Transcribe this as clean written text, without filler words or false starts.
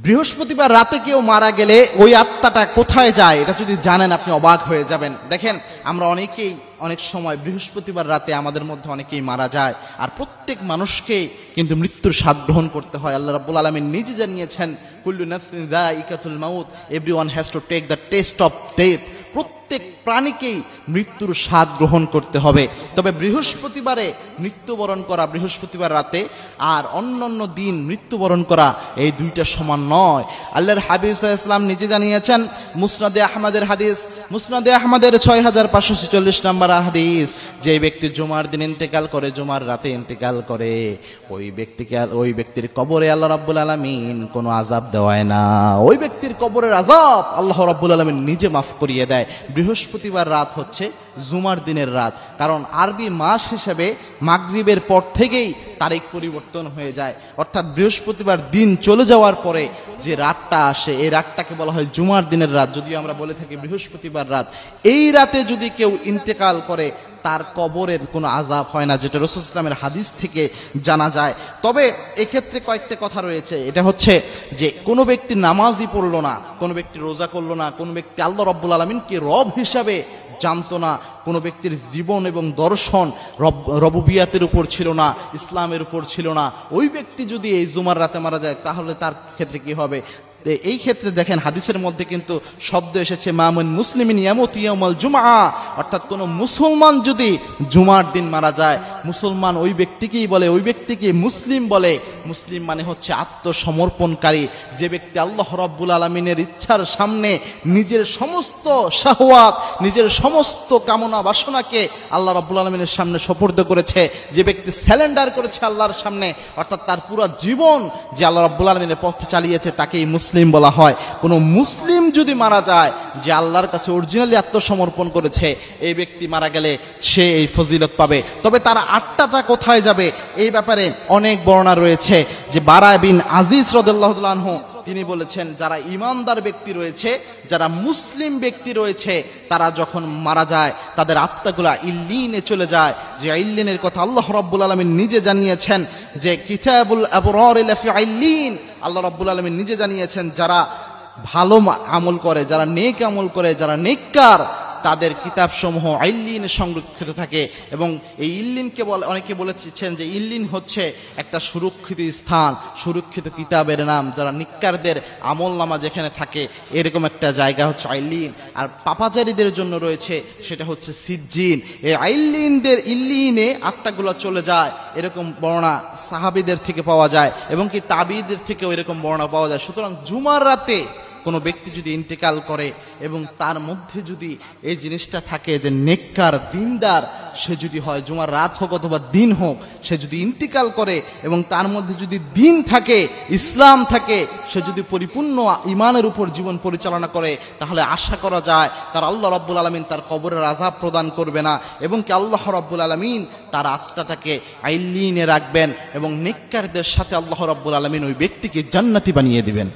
বৃহস্পতিবার রাতে কেউ মারা গেলে ওই আত্মাটা কোথায় যায় এটা যদি জানেন আপনি অবাক হয়ে যাবেন। দেখেন, আমরা অনেকেই অনেক সময় বৃহস্পতিবার রাতে আমাদের মধ্যে অনেকেই মারা যায়, আর প্রত্যেক মানুষকে কিন্তু মৃত্যুর স্বাদ গ্রহণ করতে হয়। আল্লাহ রাব্বুল আলামিন নিজে জানিয়েছেন, কুল্লু নাফসিন যায়িকাতুল মাউত, everyone has to take the test of death. প্রত্যেক প্রাণীকেই মৃত্যুর স্বাদ গ্রহণ করতে হবে। তবে বৃহস্পতিবারে মৃত্যুবরণ করা, বৃহস্পতিবার রাতে আর অন্যান্য দিন মৃত্যুবরণ করা, এই দুইটা সমান নয়। আল্লাহর হাবিব সাল্লাল্লাহু আলাইহি ওয়াসাল্লাম নিজে জানিয়েছেন, মুসনাদে আহমদের হাদিস, মুসনাদে আহমদের 6546 নম্বর হাদিস, যে ব্যক্তি জুমার দিন ইন্তেকাল করে, জুমার রাতে ইন্তেকাল করে, ওই ব্যক্তির কবরে আল্লাহ রাব্বুল আলামিন কোনো আযাব দেওয়ায় না। ওই ব্যক্তির কবরের আযাব আল্লাহ রাব্বুল আলামিন নিজে মাফ করিয়ে দেয়। বৃহস্পতিবার রাত হচ্ছে জুমার দিনের রাত, কারণ আরবি মাস হিসেবে মাগরিবের পর থেকেই তারিখ পরিবর্তন হয়ে যায়। অর্থাৎ বৃহস্পতিবার দিন চলে যাওয়ার পরে যে রাতটা আসে, এই রাতটাকে বলা হয় জুমার দিনের রাত, যদিও আমরা বলে থাকি বৃহস্পতিবার রাত। এই রাতে যদি কেউ ইন্তেকাল করে, তার কবরের কোনো আযাব হয় না, যেটা রাসূল সাল্লাল্লাহু আলাইহি ওয়াসাল্লামের হাদিস থেকে জানা যায়। তবে এক্ষেত্রে কয়েকটা কথা রয়েছে। এটা হচ্ছে যে কোনো ব্যক্তি নামাজই পড়লো না, কোনো ব্যক্তি রোজা করলো না, কোনো ব্যক্তি আল্লাহ রাব্বুল আলামিনকে রব হিসাবে জানতো না, কোনো ব্যক্তির জীবন এবং দর্শন রবুবিয়াতের উপর ছিল না, ইসলামের উপর ছিল না, ওই ব্যক্তি যদি এই জুমার রাতে মারা যায়, তাহলে তার ক্ষেত্রে কি হবে? এই ক্ষেত্রে দেখেন, হাদিসের মধ্যে কিন্তু শব্দ এসেছে মামুন মুসলিমিন ইয়ামুতু ইয়াউমাল জুমআ, অর্থাৎ কোনো মুসলমান যদি জুমার দিন মারা যায়, মুসলমান ওই ব্যক্তিকেই বলে, ওই ব্যক্তিকে মুসলিম বলে। মুসলিম মানে হচ্ছে আত্মসমর্পণকারী, যে ব্যক্তি আল্লাহ রাব্বুল আলামিনের ইচ্ছার সামনে নিজের সমস্ত শাহওয়াত, নিজের সমস্ত কামনা বাসনাকে আল্লাহ রাব্বুল আলামিনের সামনে সুপর্দ করেছে, যে ব্যক্তি স্যালেন্ডার করেছে আল্লাহর সামনে, অর্থাৎ তার পুরো জীবন যে আল্লাহ রাব্বুল আলামিনের পথে চালিয়েছে, তাকেই মুসলিম বলা হয়। কোনো মুসলিম যদি মারা যায়, যে আল্লাহর কাছে অরিজিনালি আত্মসমর্পণ করেছে, এই ব্যক্তি মারা গেলে সে এই ফজিলত পাবে। তবে তার আত্মাটা কোথায় যাবে, এই ব্যাপারে অনেক বর্ণনা রয়েছে। যে বারা বিন আজিজ রাদিয়াল্লাহু তাআলা আনহু তিনি বলেছেন, যারা ইমানদার ব্যক্তি রয়েছে, যারা মুসলিম ব্যক্তি রয়েছে, তারা যখন মারা যায় তাদের আত্মাগুলা ইল্লিনে চলে যায়। যে ইল্লিনের কথা আল্লাহ রাব্বুল আলামিন নিজে জানিয়েছেন, যে কিতাবুল আবরার লাফি ইল্লিন, আল্লাহ রাব্বুল আলামিন নিজে জানিয়েছেন, যারা ভালো আমল করে, যারা নেক আমল করে, যারা নেককার, তাদের কিতাবসমূহ ইল্লিনে সংরক্ষিত থাকে। এবং এই ইল্লিনকে অনেকে বলেছেন যে ইল্লিন হচ্ছে একটা সুরক্ষিত স্থান, সুরক্ষিত কিতাবের নাম। যারা নিক্কারদের আমল নামা যেখানে থাকে, এরকম একটা জায়গা হচ্ছে ইল্লিন। আর পাপাচারীদের জন্য রয়েছে সেটা হচ্ছে সিজ্জিন। এই ইল্লিনে আত্মাগুলো চলে যায়, এরকম বর্ণনা সাহাবীদের থেকে পাওয়া যায়, এবং কি তাবিঈদের থেকেও এরকম বর্ণনা পাওয়া যায়। সুতরাং জুমার রাতে কোনো ব্যক্তি যদি ইন্তেকাল করে এবং তার মধ্যে যদি এই জিনিসটা থাকে যে নেককার দিনদার সে যদি হয়, জুমার রাত হোক অথবা দিন হোক, সে যদি ইন্তেকাল করে এবং তার মধ্যে যদি দিন থাকে, ইসলাম থাকে, সে যদি পরিপূর্ণ ইমানের উপর জীবন পরিচালনা করে, তাহলে আশা করা যায় তার আল্লাহ রাব্বুল আলামিন তার কবরের আযাব প্রদান করবে না, এবং কি আল্লাহ রাব্বুল আলামিন তার আত্মাটাকে ইল্লিনে রাখবেন, এবং নেককারদের সাথে আল্লাহ রাব্বুল আলামিন ওই ব্যক্তিকে জান্নাতি বানিয়ে দিবেন।